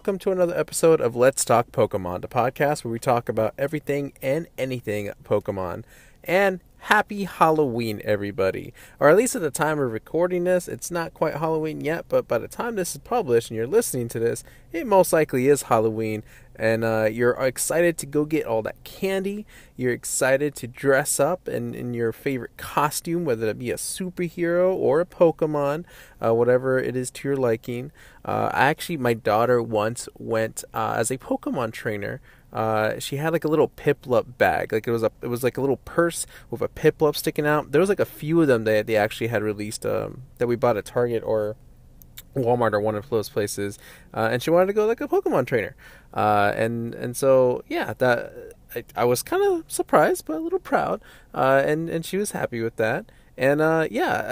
welcome to another episode of Let's Talk Pokemon, the podcast where we talk about everything and anything Pokemon. And happy Halloween, everybody. Or at least at the time of recording this, it's not quite Halloween yet, but by the time this is published and you're listening to this, it most likely is Halloween. And you're excited to go get all that candy. You're excited to dress up in your favorite costume, whether it be a superhero or a Pokemon, whatever it is to your liking. My daughter once went as a Pokemon trainer. She had like a little Piplup bag. Like it was like a little purse with a Piplup sticking out. There was like a few of them that they actually had released that we bought at Target or Walmart or one of those places, and she wanted to go like a Pokemon trainer, and so yeah, that I was kind of surprised but a little proud, and she was happy with that, and Pokemon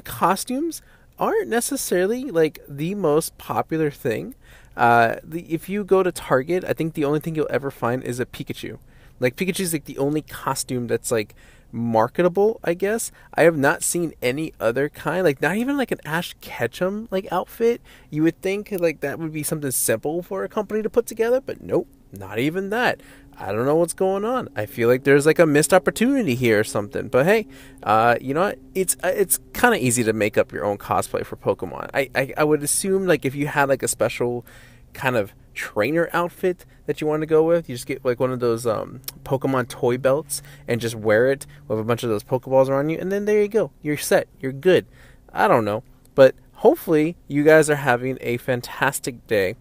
costumes aren't necessarily like the most popular thing. If you go to Target, I think the only thing you'll ever find is a Pikachu. Like Pikachu's like the only costume that's like marketable, I guess. I have not seen any other kind, like not even like an Ash Ketchum like outfit. You would think like that would be something simple for a company to put together, but nope, not even that. I don't know what's going on. I feel like there's like a missed opportunity here or something. But hey, you know what? It's kind of easy to make up your own cosplay for Pokemon. I would assume like if you had like a special kind of trainer outfit that you want to go with, you just get like one of those Pokemon toy belts and just wear it with a bunch of those Pokeballs around you, and then there you go. You're set. You're good. I don't know. But hopefully you guys are having a fantastic day.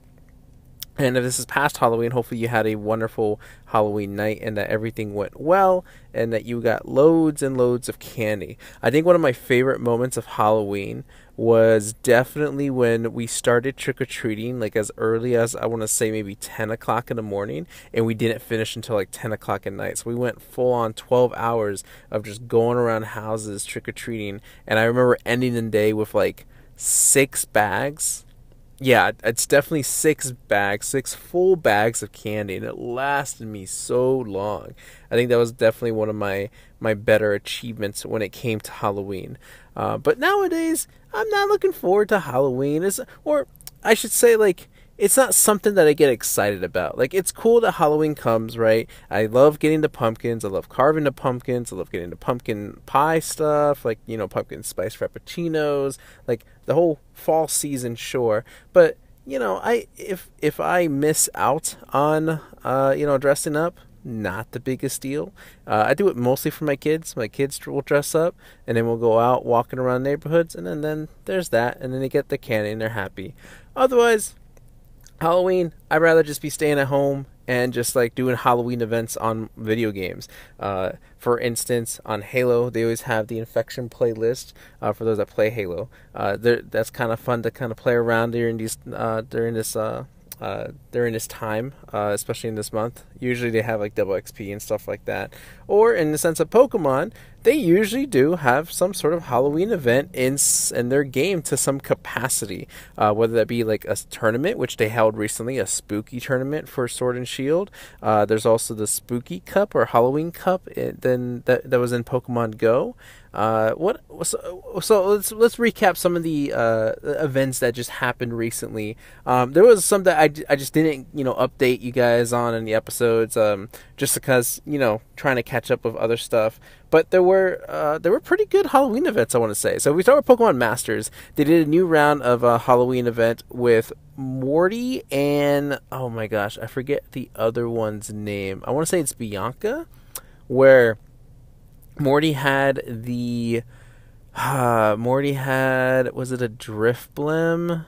And if this is past Halloween, hopefully you had a wonderful Halloween night and that everything went well and that you got loads and loads of candy. I think one of my favorite moments of Halloween was definitely when we started trick-or-treating, like as early as, I want to say maybe 10 o'clock in the morning, and we didn't finish until like 10 o'clock at night. So we went full on 12 hours of just going around houses trick-or-treating. And I remember ending the day with like 6 bags. Yeah, it's definitely 6 full bags of candy, and it lasted me so long. I think that was definitely one of my better achievements when it came to Halloween. But nowadays, I'm not looking forward to Halloween. Or I should say, like, it's not something that I get excited about. Like, it's cool that Halloween comes, right? I love getting the pumpkins. I love carving the pumpkins. I love getting the pumpkin pie stuff, like, you know, pumpkin spice frappuccinos, like the whole fall season, sure. But, you know, if I miss out on, dressing up, not the biggest deal. I do it mostly for my kids. My kids will dress up, and then we'll go out walking around neighborhoods, and then there's that, and then they get the candy, and they're happy. Otherwise, Halloween, I'd rather just be staying at home and just like doing Halloween events on video games. For instance, on Halo, they always have the Infection playlist for those that play Halo. That's kind of fun to kind of play around during this time, especially in this month. Usually they have like double XP and stuff like that. Or in the sense of Pokemon, they usually do have some sort of Halloween event in their game to some capacity, whether that be like a tournament, which they held recently, a spooky tournament for Sword and Shield. There's also the Spooky Cup or Halloween Cup that was in Pokemon Go. So let's recap some of the events that just happened recently. There was some that I just didn't update you guys on in the episodes, just because trying to catch up with other stuff. But there were pretty good Halloween events, I want to say. So we start with Pokemon Masters. They did a new round of a Halloween event with Morty and, oh my gosh, I forget the other one's name. I want to say it's Bianca, where Morty had was it a Drifblim?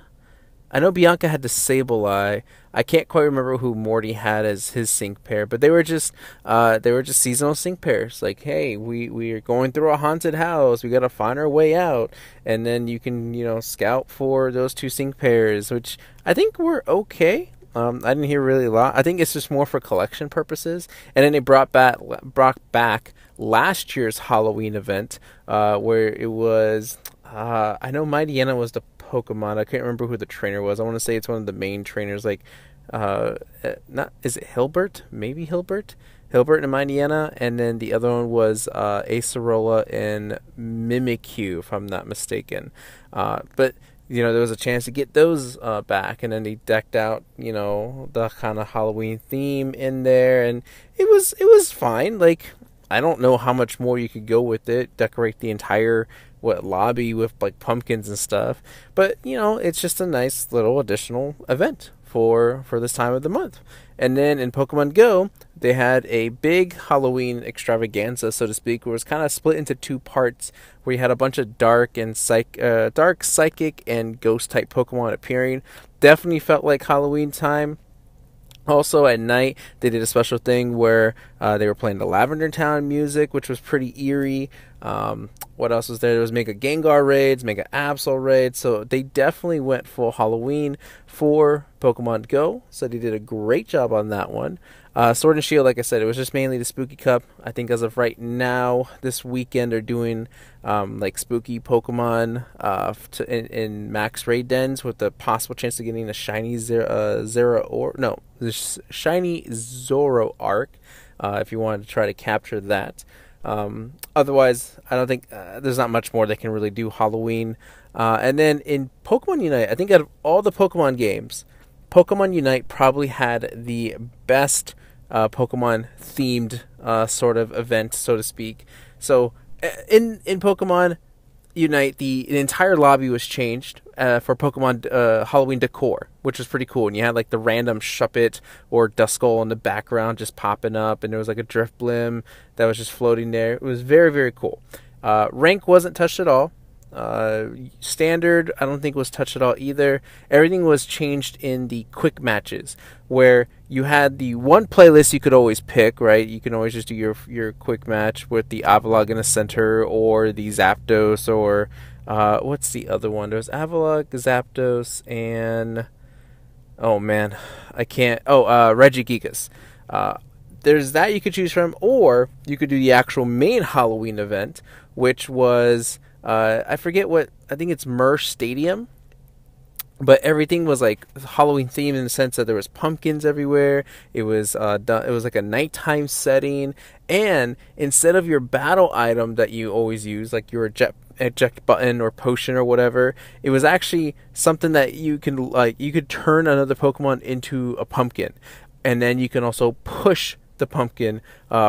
I know Bianca had the Sableye. I can't quite remember who Morty had as his sync pair, but they were just seasonal sync pairs. Like, hey, we are going through a haunted house. We got to find our way out, and then you can scout for those 2 sync pairs, which I think were okay. I didn't hear really a lot. I think it's just more for collection purposes. And then they brought back last year's Halloween event, where it was I know Mightyena was the Pokemon. I can't remember who the trainer was. I want to say it's one of the main trainers, like is it Hilbert? Maybe Hilbert and Mightyena, and then the other one was Acerola and Mimikyu, if I'm not mistaken. But there was a chance to get those back, and then they decked out, the kind of Halloween theme in there, and it was fine. Like, I don't know how much more you could go with it. Decorate the entire lobby with like pumpkins and stuff, but it's just a nice little additional event for this time of the month. And then in Pokemon Go, they had a big Halloween extravaganza, so to speak, where it was kind of split into two parts, where you had a bunch of dark, psychic, and ghost type Pokemon appearing. Definitely felt like Halloween time. Also at night, they did a special thing where they were playing the Lavender Town music, which was pretty eerie. What else was there? There was Mega Gengar raids, Mega Absol raids. So they definitely went full Halloween for Pokemon Go. So they did a great job on that one. Sword and Shield, like I said, it was just mainly the Spooky Cup. I think as of right now, this weekend, they're doing like spooky Pokemon in max raid dens with the possible chance of getting a shiny shiny Zoroark if you wanted to try to capture that. Otherwise, I don't think there's not much more they can really do Halloween. And then in Pokemon Unite, I think out of all the Pokemon games, Pokemon Unite probably had the best Pokemon themed sort of event, so to speak. So in Pokemon Unite, the entire lobby was changed for Pokemon Halloween decor, which was pretty cool. And you had like the random Shuppet or Duskull in the background just popping up, and there was like a Drift Blim that was just floating there. It was very, very cool. Rank wasn't touched at all. Standard, I don't think was touched at all either. Everything was changed in the quick matches, where you had the one playlist you could always pick, right? You can always just do your quick match with the Avalugg in the center, or the Zapdos, or what's the other one? There's Avalugg, Zapdos, and oh man, I can't. Regigigas. There's that you could choose from, or you could do the actual main Halloween event, which was I forget what, I think it's Mersh Stadium, but everything was like Halloween themed in the sense that there was pumpkins everywhere. It was it was like a nighttime setting, and instead of your battle item that you always use, like your eject button or potion or whatever, it was actually something that you could turn another Pokemon into a pumpkin, and then you can also push the pumpkin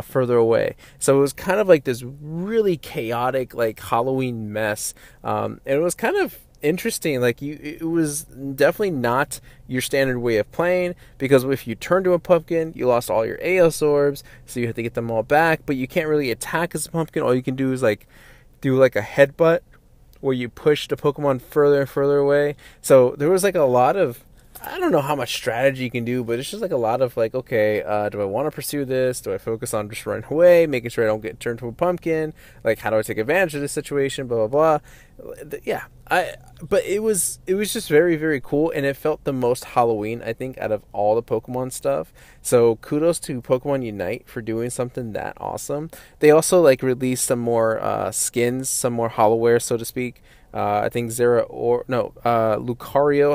further away. So it was kind of like this really chaotic like Halloween mess, and it was kind of interesting. Like it was definitely not your standard way of playing, because if you turn to a pumpkin, you lost all your Aeos orbs, so you have to get them all back, but you can't really attack as a pumpkin. All you can do is like do like a headbutt where you push the Pokemon further and further away. So there was like a lot of, I don't know how much strategy you can do, but it's just like a lot of like, okay, do I want to pursue this? Do I focus on just running away, making sure I don't get turned to a pumpkin? Like, how do I take advantage of this situation? Blah, blah, blah. Yeah, but it was just very, very cool, and it felt the most Halloween, I think, out of all the Pokemon stuff. So kudos to Pokemon Unite for doing something that awesome. They also like released some more skins, some more Hollowware, so to speak. I think Lucario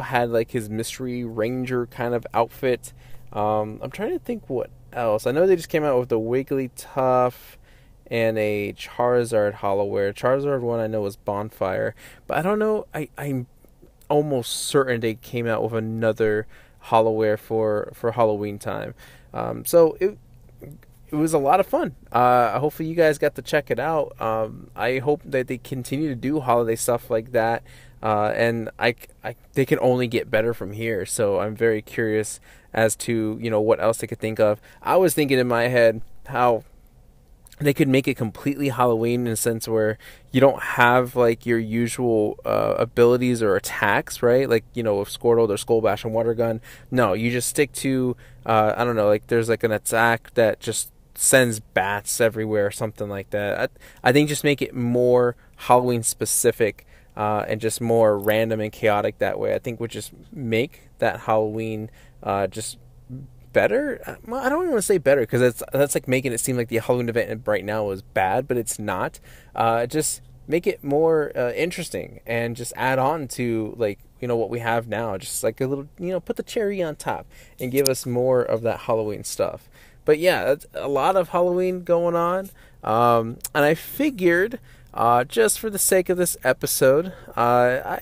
had like his Mystery Ranger kind of outfit. I'm trying to think what else. I know they just came out with the Wigglytuff and a Charizard Hollowware. Charizard one I know was Bonfire, but I don't know. I'm almost certain they came out with another Hollowware for Halloween time. So it was a lot of fun. Hopefully you guys got to check it out. I hope that they continue to do holiday stuff like that, and they can only get better from here. So I'm very curious as to what else they could think of. I was thinking in my head how they could make it completely Halloween in a sense where you don't have like your usual abilities or attacks, right? Like, with Squirtle, their Skull Bash and Water Gun. No, you just stick to, I don't know, like there's like an attack that just sends bats everywhere or something like that. I think just make it more Halloween specific and just more random and chaotic that way. I think would just make that Halloween just better. Well, I don't even want to say better, because that's like making it seem like the Halloween event right now is bad, but it's not. Just make it more interesting, and just add on to like what we have now. Just like a little, put the cherry on top and give us more of that Halloween stuff. But yeah, that's a lot of Halloween going on. And I figured just for the sake of this episode,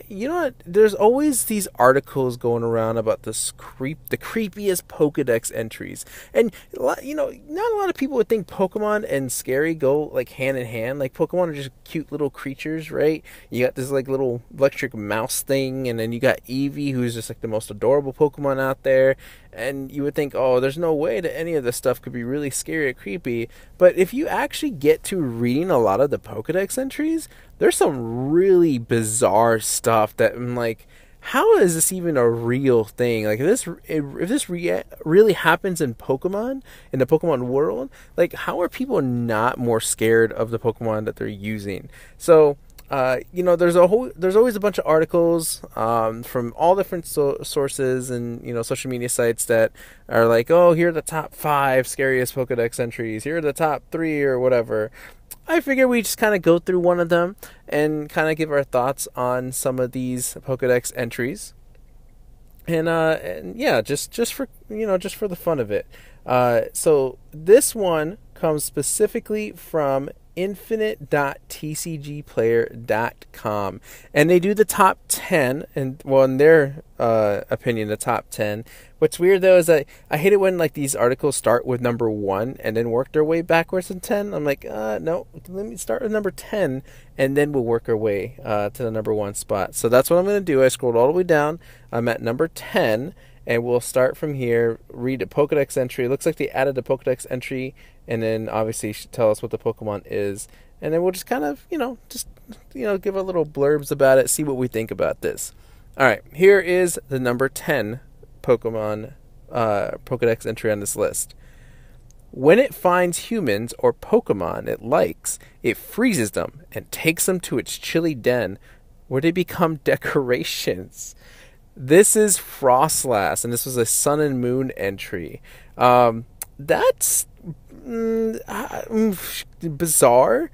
you know what? There's always these articles going around about the creepiest Pokedex entries, and you know, not a lot of people would think Pokemon and scary go like hand in hand. Like Pokemon are just cute little creatures, right? You got this like little electric mouse thing, and then you got Eevee, who's just like the most adorable Pokemon out there. And you would think, oh, there's no way that any of this stuff could be really scary or creepy. But if you actually get to reading a lot of the Pokedex entries, there's some really bizarre stuff that I'm like, how is this even a real thing? Like, if this really happens in Pokemon, in the Pokemon world, like, how are people not more scared of the Pokemon that they're using? So, you know, there's always a bunch of articles from all different sources and, you know, social media sites that are like, oh, here are the top 5 scariest Pokedex entries. Here are the top 3 or whatever. I figure we just kind of go through one of them and kind of give our thoughts on some of these Pokedex entries. And yeah, just for, you know, just for the fun of it. So this one comes specifically from infinite.tcgplayer.com, and they do the top 10, and well, in their opinion, the top 10. What's weird though is that I hate it when like these articles start with number 1 and then work their way backwards in 10. I'm like, no, let me start with number 10 and then we'll work our way to the number 1 spot. So that's what I'm going to do. I scrolled all the way down. I'm at number 10, and we'll start from here. Read a Pokedex entry. It looks like they added a Pokedex entry, and then obviously tell us what the Pokemon is, and then we'll just kind of, give a little blurbs about it, see what we think about this. All right, here is the number 10 Pokemon Pokedex entry on this list. When it finds humans or Pokemon it likes, it freezes them and takes them to its chilly den, where they become decorations. This is Frostlass, and this was a Sun and Moon entry. That's bizarre.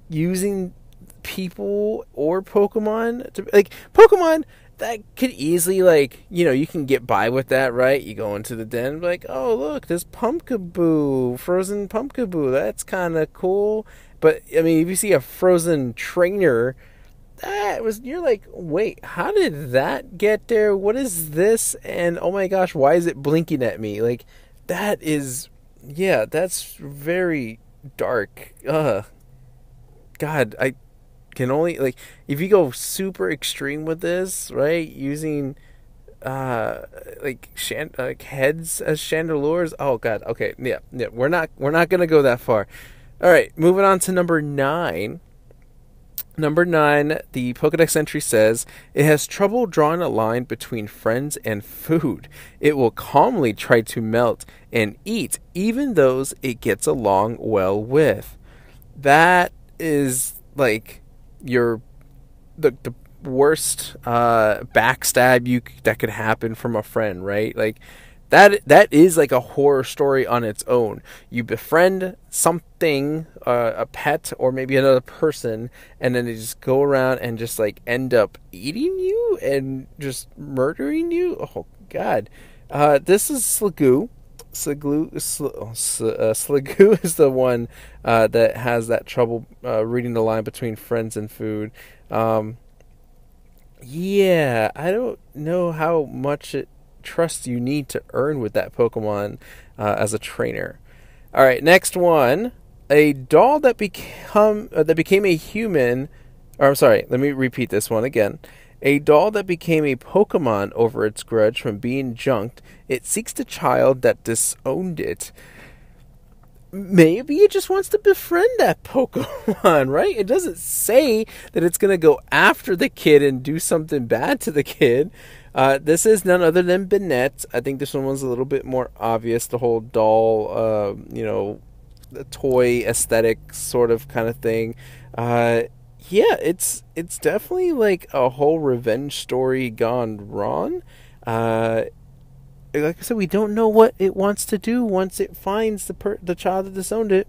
Using people or Pokemon to, like, Pokemon that could easily, like, you know, you can get by with that, right? You go into the den, like, oh, look, there's Pumpkaboo, frozen Pumpkaboo. That's kind of cool. But I mean, if you see a frozen trainer, you're like, wait, how did that get there? What is this? And oh my gosh, why is it blinking at me? Like, that's very dark. God, I can only, like, if you go super extreme with this, right? Using heads as chandelures. Oh God, okay, yeah, we're not gonna go that far. All right, moving on to number 9. Number 9, the Pokedex entry says, it has trouble drawing a line between friends and food. It will calmly try to melt and eat even those it gets along well with. That is like the worst backstab that could happen from a friend, right? Like, that is like a horror story on its own. You befriend something, a pet or maybe another person, and then they just go around and just like end up eating you and just murdering you. Oh God. This is Sligoo. Sligoo is the one that has that trouble reading the line between friends and food. Yeah, I don't know how much trust you need to earn with that Pokemon as a trainer. All right, next one. A doll that became a human, or I'm sorry, let me repeat this one again. A doll that became a Pokemon over its grudge from being junked. It seeks the child that disowned it. Maybe it just wants to befriend that Pokemon, right? It doesn't say that it's going to go after the kid and do something bad to the kid. This is none other than Banette. I think this one was a little bit more obvious, the whole doll, the toy aesthetic sort of kind of thing. Yeah, it's definitely like a whole revenge story gone wrong. Like I said, we don't know what it wants to do once it finds the child that disowned it.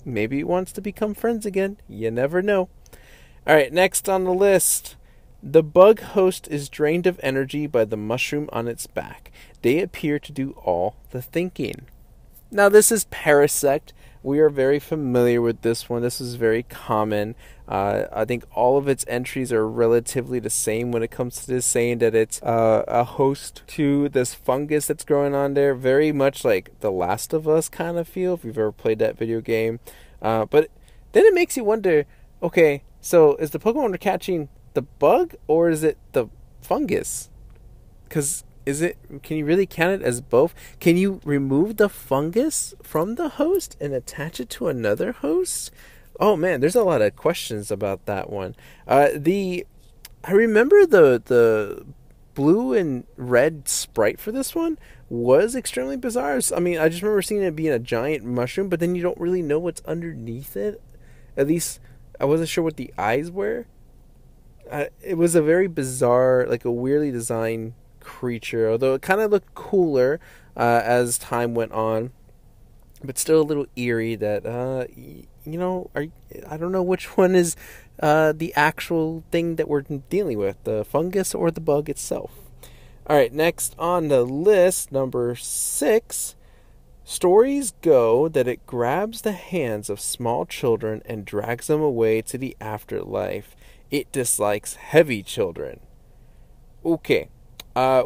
Maybe it wants to become friends again. You never know. All right, next on the list. The bug host is drained of energy by the mushroom on its back. They appear to do all the thinking. Now, this is Parasect, we are very familiar with this one. This is very common. I think all of its entries are relatively the same when it comes to this, saying that it's a host to this fungus that's growing on there. Very much like The Last of Us kind of feel, if you've ever played that video game. But then it makes you wonder, okay, so is the Pokemon they're catching the bug or is it the fungus? Because can you really count it as both? Can you remove the fungus from the host and attach it to another host? Oh man, there's a lot of questions about that one. I remember the blue and red sprite for this one was extremely bizarre. I mean, I just remember seeing it being a giant mushroom, but then you don't really know what's underneath it. At least I wasn't sure what the eyes were. It was a very bizarre, like a weirdly designed creature, although it kind of looked cooler as time went on, but still a little eerie that I don't know which one is the actual thing that we're dealing with, the fungus or the bug itself. Alright, next on the list, number 6, stories go that it grabs the hands of small children and drags them away to the afterlife. It dislikes heavy children. Okay.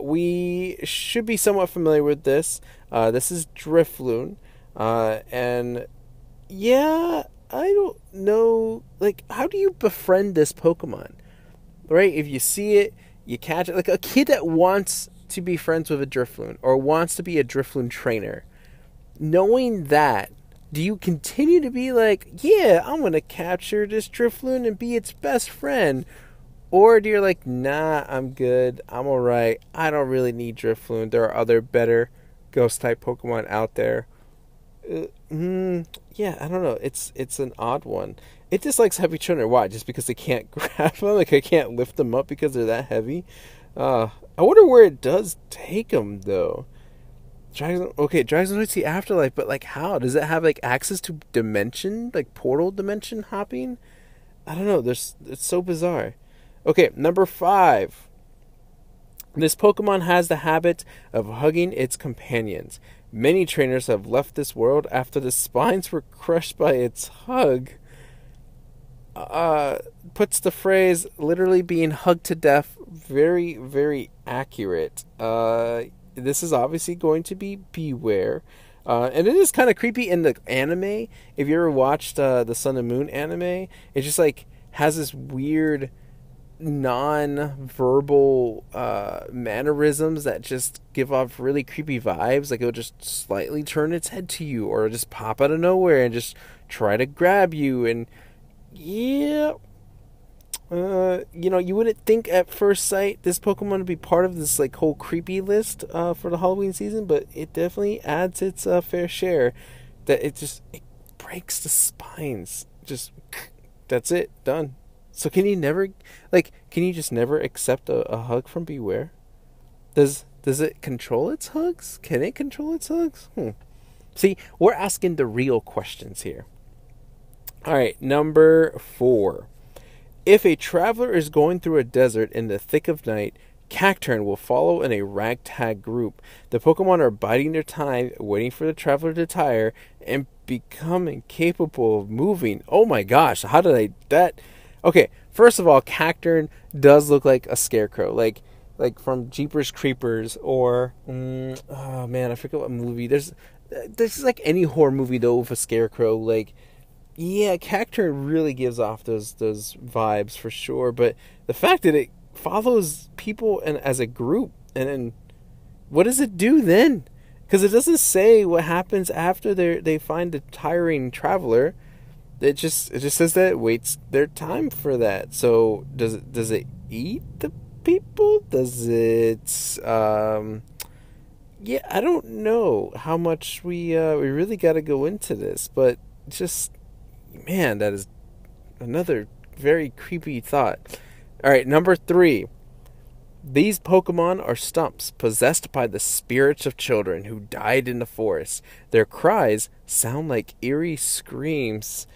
We should be somewhat familiar with this. This is Drifloon. And yeah, I don't know, like, how do you befriend this Pokemon? Right? If you see it, you catch it. Like a kid that wants to be friends with a Drifloon or wants to be a Drifloon trainer. Knowing that, do you continue to be like, yeah, I'm going to capture this Drifloon and be its best friend? Or do you like, nah, I'm good, I'm alright, I don't really need Drifloon, there are other better ghost-type Pokemon out there. Yeah, I don't know, it's an odd one. It dislikes heavy children. Why? Just because they can't grab them? Like, I can't lift them up because they're that heavy? I wonder where it does take them, though. Dragon's the afterlife, but like how? Does it have like access to dimension, like portal dimension hopping? I don't know, it's so bizarre. Okay, number 5. This Pokemon has the habit of hugging its companions. Many trainers have left this world after the spines were crushed by its hug. Puts the phrase literally being hugged to death very, very accurate. This is obviously going to be Beware. And it is kind of creepy in the anime. If you ever watched the Sun and Moon anime, it just like has this weird non-verbal mannerisms that just give off really creepy vibes. Like it'll just slightly turn its head to you or just pop out of nowhere and just try to grab you. And yeah, you wouldn't think at first sight this Pokemon would be part of this like whole creepy list for the Halloween season, but it definitely adds its fair share. That it breaks the spines. Just that's it, done. So can you just never accept a hug from Beware? Does it control its hugs? Can it control its hugs? See, we're asking the real questions here. Alright, number 4. If a traveler is going through a desert in the thick of night, Cacturn will follow in a ragtag group. The Pokemon are biding their time, waiting for the traveler to tire, and become incapable of moving. Oh my gosh, how did that... Okay, first of all, Cacturn does look like a scarecrow, like from Jeepers Creepers, or oh man, I forget what movie. There's like any horror movie though with a scarecrow. Like, yeah, Cacturn really gives off those vibes for sure. But the fact that it follows people and as a group, and then what does it do then? Because it doesn't say what happens after they find the tiring traveler. It just says that it waits their time for that. So does it eat the people? Does it yeah, I don't know how much we really got to go into this, but just man, that is another very creepy thought. All right, number 3. These Pokemon are stumps possessed by the spirits of children who died in the forest. Their cries sound like eerie screams.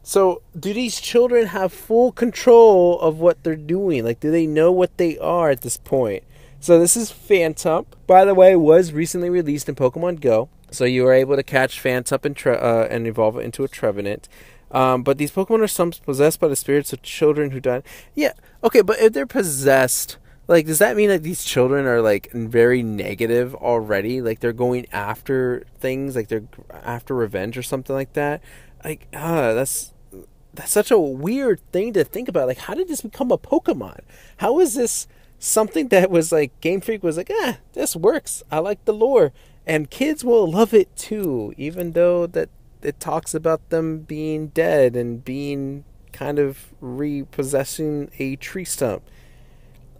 So, do these children have full control of what they're doing? Like, do they know what they are at this point? So, this is Phantump. By the way, was recently released in Pokemon Go. So you are able to catch Phantup and evolve it into a Trevenant. But these Pokemon are some possessed by the spirits of children who died. Yeah, okay, but if they're possessed, like, does that mean that these children are, like, very negative already? Like, they're going after things, like they're after revenge or something like that? Like, that's such a weird thing to think about. Like, how did this become a Pokemon? How is this something that was like Game Freak was like, this works. I like the lore, and kids will love it too, even though that it talks about them being dead and being kind of repossessing a tree stump.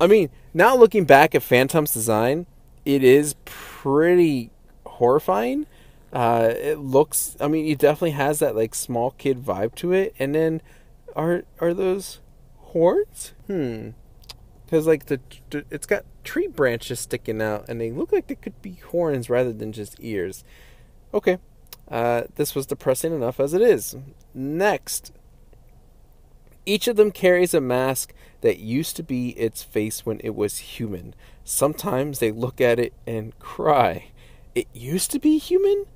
I mean, now looking back at Phantom's design, it is pretty horrifying. It looks, I mean, it definitely has that like small kid vibe to it. And then, are those horns? Because like it's got tree branches sticking out, and they look like they could be horns rather than just ears. Okay, this was depressing enough as it is. Next, each of them carries a mask that used to be its face when it was human. Sometimes they look at it and cry. It used to be human?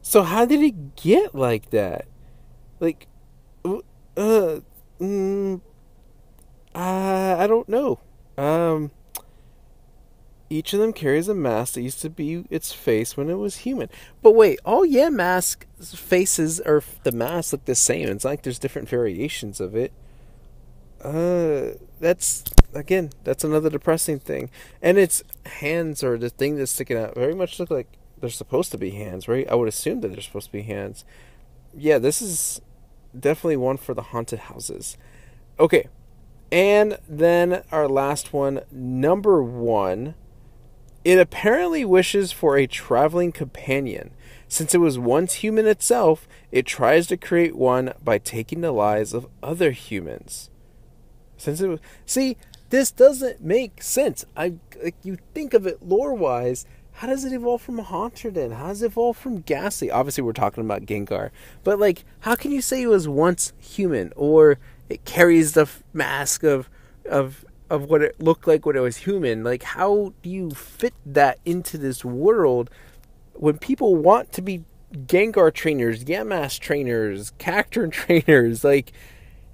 So how did it get like that? Like, I don't know. Each of them carries a mask that used to be its face when it was human. But wait, mask faces or the masks look the same. It's like there's different variations of it. That's another depressing thing. And its hands, or the thing that's sticking out, very much look like they're supposed to be hands, right? I would assume that they're supposed to be hands. Yeah, this is definitely one for the haunted houses. Okay, and then our last one, number 1. It apparently wishes for a traveling companion. Since it was once human itself, it tries to create one by taking the lives of other humans. See, this doesn't make sense. You think of it lore-wise, how does it evolve from a Haunter then? How does it evolve from Ghastly? Obviously, we're talking about Gengar. But, like, how can you say it was once human? Or it carries the mask of what it looked like when it was human? Like, how do you fit that into this world when people want to be Gengar trainers, Yamask trainers, Cacturn trainers? Like,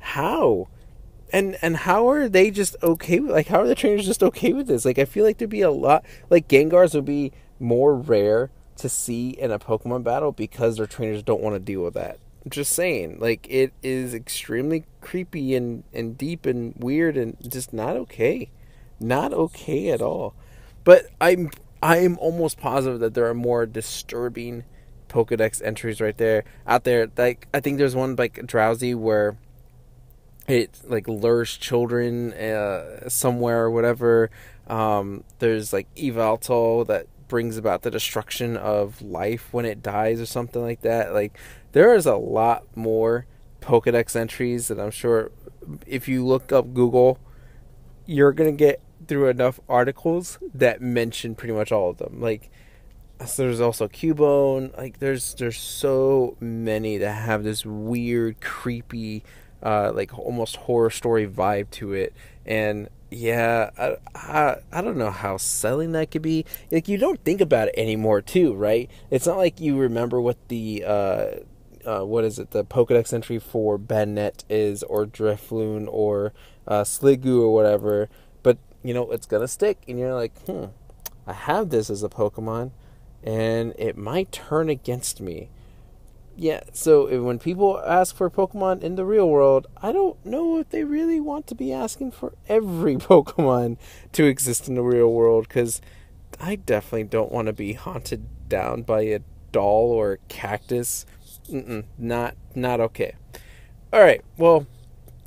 how? And how are they just okay with, like, how are the trainers just okay with this? Like, I feel like there'd be a lot, like, Gengars would be more rare to see in a Pokemon battle because their trainers don't want to deal with that. I'm just saying, like, it is extremely creepy and deep and weird and just not okay. Not okay at all. But I'm almost positive that there are more disturbing Pokedex entries out there. Like, I think there's one like Drowsy where it like lures children somewhere or whatever. There's like Evalto that brings about the destruction of life when it dies or something like that. Like, there is a lot more Pokedex entries that I'm sure if you look up Google, you're gonna get through enough articles that mention pretty much all of them. Like, so there's also Cubone. Like, there's so many that have this weird, creepy, like almost horror story vibe to it. And yeah, I don't know how selling that could be. Like, you don't think about it anymore too, right? It's not like you remember what the what is it, the Pokedex entry for Banette is, or Drifloon, or Sligoo, or whatever. But you know, it's gonna stick, and you're like, I have this as a Pokemon, and it might turn against me. Yeah, so when people ask for Pokemon in the real world, I don't know if they really want to be asking for every Pokemon to exist in the real world, because I definitely don't want to be haunted down by a doll or a cactus. Not okay. Alright, well,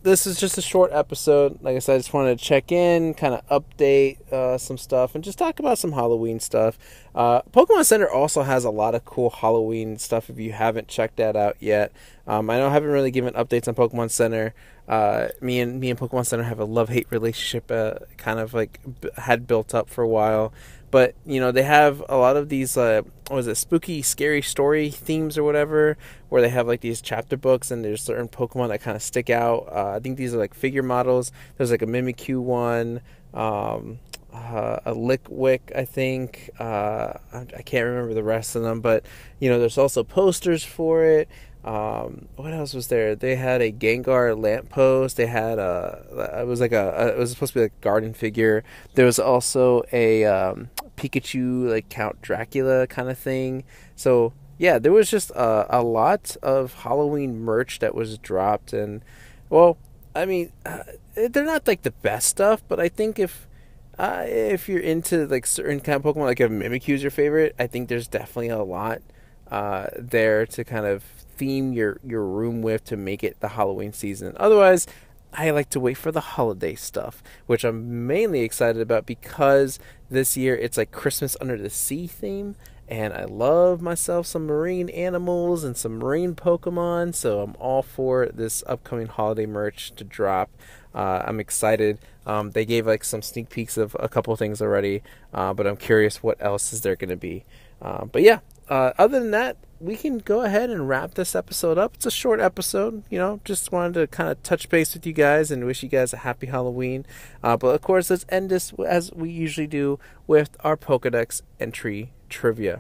this is just a short episode. Like I said, I just wanted to check in, kind of update some stuff, and just talk about some Halloween stuff. Pokemon Center also has a lot of cool Halloween stuff if you haven't checked that out yet. I know I haven't really given updates on Pokemon Center. Me and Pokemon Center have a love-hate relationship, kind of like had built up for a while. But, you know, they have a lot of these, spooky, scary story themes or whatever, where they have, like, these chapter books, and there's certain Pokemon that kind of stick out. I think these are, like, figure models. There's, like, a Mimikyu one. a Lickwick, I think. I can't remember the rest of them, but there's also posters for it. What else was there? They had a Gengar lamppost. They had it was it was supposed to be like a garden figure. There was also a Pikachu, like Count Dracula kind of thing. So yeah, there was just a lot of Halloween merch that was dropped, and well, I mean, they're not like the best stuff, but I think if you're into like certain kind of Pokemon, like if Mimikyu's your favorite, I think there's definitely a lot there to kind of theme your room with to make it the Halloween season. Otherwise, I like to wait for the holiday stuff, which I'm mainly excited about because this year it's like Christmas under the sea theme, and I love myself some marine animals and some marine Pokemon, so I'm all for this upcoming holiday merch to drop. I'm excited. They gave like some sneak peeks of a couple things already, but I'm curious what else is there going to be. But yeah, other than that, we can go ahead and wrap this episode up. It's a short episode, just wanted to kind of touch base with you guys and wish you guys a happy Halloween. But of course, let's end this as we usually do with our Pokedex entry trivia,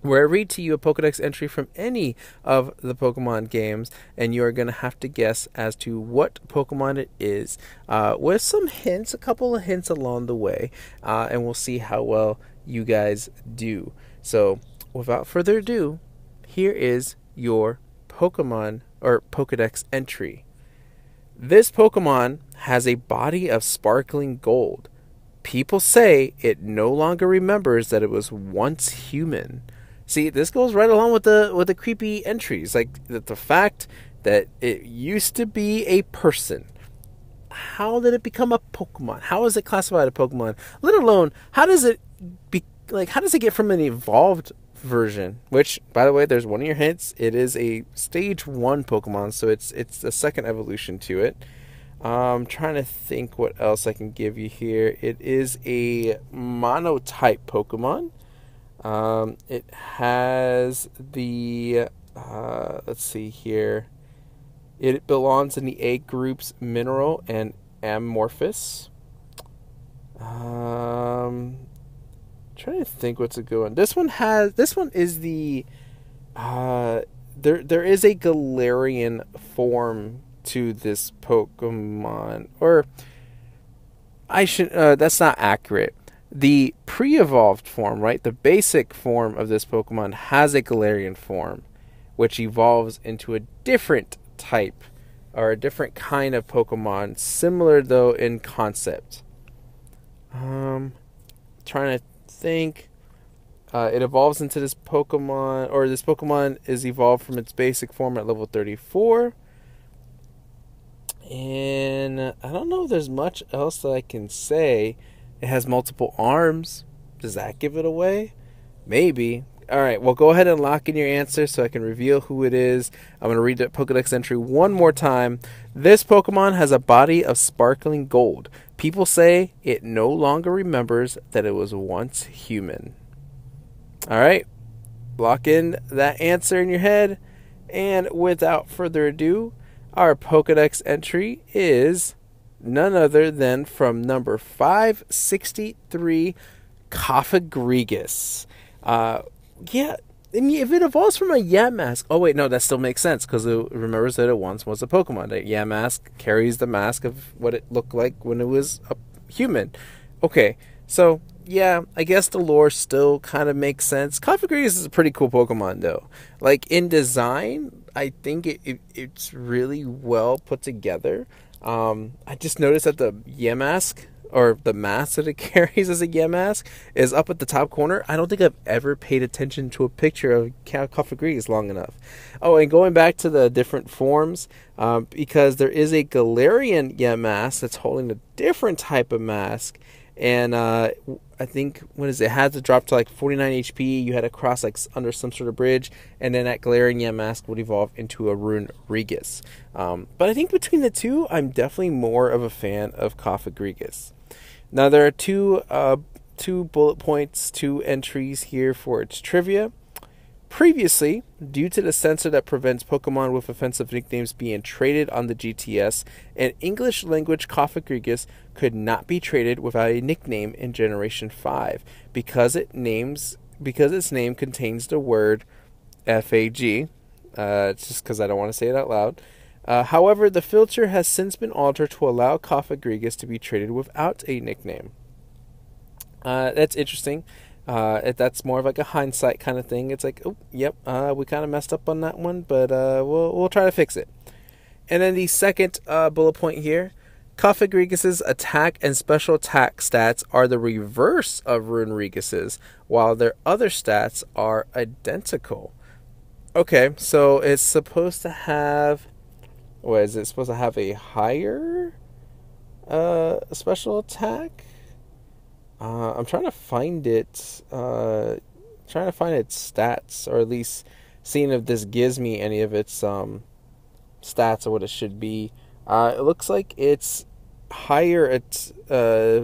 where I read to you a Pokedex entry from any of the Pokemon games, and you are going to have to guess as to what Pokemon it is, with some hints, a couple of hints along the way, and we'll see how well you guys do. So, without further ado, here is your Pokemon or Pokedex entry. This Pokemon has a body of sparkling gold. People say it no longer remembers that it was once human. See, this goes right along with the creepy entries, like the fact that it used to be a person. How did it become a Pokemon? How is it classified a Pokemon? Let alone, how does it get from an evolved version? Which, by the way, there's one of your hints. It is a stage 1 Pokemon, so it's the second evolution to it. I'm trying to think what else I can give you here. It is a monotype Pokemon. It has the, let's see here. It belongs in the A groups Mineral and Amorphous. Trying to think what's a good one. This one is the, there is a Galarian form to this Pokemon, or I should, that's not accurate. The pre-evolved form, right? The basic form of this Pokemon has a Galarian form, which evolves into a different type or a different kind of Pokemon, similar though in concept. Trying to think. It evolves into this Pokemon, or this Pokemon is evolved from its basic form at level 34. And I don't know if there's much else that I can say. It has multiple arms. Does that give it away? Maybe. Alright, well, go ahead and lock in your answer so I can reveal who it is. I'm going to read the Pokedex entry one more time. This Pokemon has a body of sparkling gold. People say it no longer remembers that it was once human. Alright, lock in that answer in your head. And without further ado, our Pokedex entry is none other than from number 563, Cofagrigus. Yeah, and if it evolves from a Yamask... Oh, wait, no, that still makes sense, because it remembers that it once was a Pokemon. That Yamask carries the mask of what it looked like when it was a human. Okay, so, yeah, I guess the lore still kind of makes sense. Cofagrigus is a pretty cool Pokemon, though. Like, in design, I think it's really well put together. I just noticed that the Yamask, or the mask that it carries as a Yamask, is up at the top corner. I don't think I've ever paid attention to a picture of Cofagrigus long enough. Oh, and going back to the different forms, because there is a Galarian Yamask that's holding a different type of mask, and I think, it had to drop to like 49 HP. You had to cross like under some sort of bridge, and then that Galarian Yamask would evolve into a Rune Regus. But I think between the two, I'm definitely more of a fan of Cofagrigus. Now, there are two bullet points, two entries here for its trivia. Previously, due to the censor that prevents Pokemon with offensive nicknames being traded on the GTS, an English language Cofagrigus could not be traded without a nickname in Generation 5 because its name contains the word FAG. It's just because I don't want to say it out loud. However, the filter has since been altered to allow Cofagrigus to be traded without a nickname. That's interesting. That's more of like a hindsight kind of thing. It's like, oh, yep, we kind of messed up on that one, but we'll try to fix it. And then the second bullet point here, Cofagrigus' attack and special attack stats are the reverse of Runerigus', while their other stats are identical. Okay, so it's supposed to have... What is it? Supposed to have a higher special attack? I'm trying to find it. Trying to find its stats, or at least seeing if this gives me any of its stats or what it should be. It looks like its higher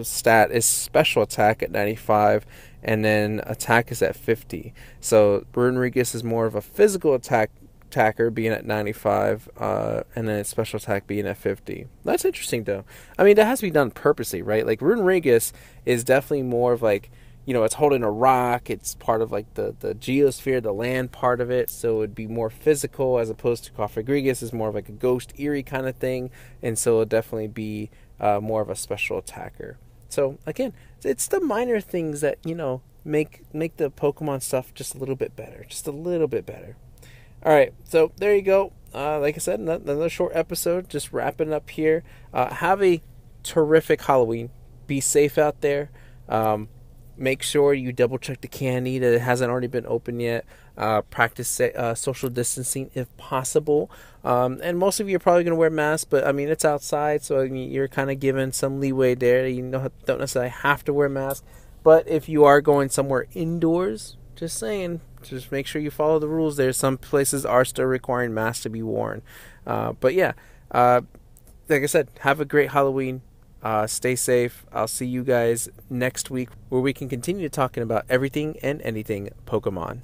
stat is special attack at 95, and then attack is at 50. So Runerigus is more of a physical attacker, being at 95, and then its special attack being at 50. That's interesting, though. I mean, that has to be done purposely, right? Like, Runerigus is definitely more of like, it's holding a rock. It's part of like the geosphere, the land part of it. So it would be more physical, as opposed to Cofagrigus is more of like a ghost eerie kind of thing. And so it'll definitely be more of a special attacker. So again, it's the minor things that, make the Pokemon stuff just a little bit better. Just a little bit better. All right, so there you go. Like I said, another short episode, just wrapping up here. Have a terrific Halloween. Be safe out there. Make sure you double check the candy that it hasn't already been opened yet. Practice social distancing if possible. And most of you are probably going to wear masks, but I mean, it's outside, so I mean, you're kind of given some leeway there. You don't necessarily have to wear masks. But if you are going somewhere indoors, just saying, just make sure you follow the rules there. Some places are still requiring masks to be worn. But yeah, like I said, have a great Halloween. Stay safe. I'll see you guys next week, where we can continue talking about everything and anything Pokemon.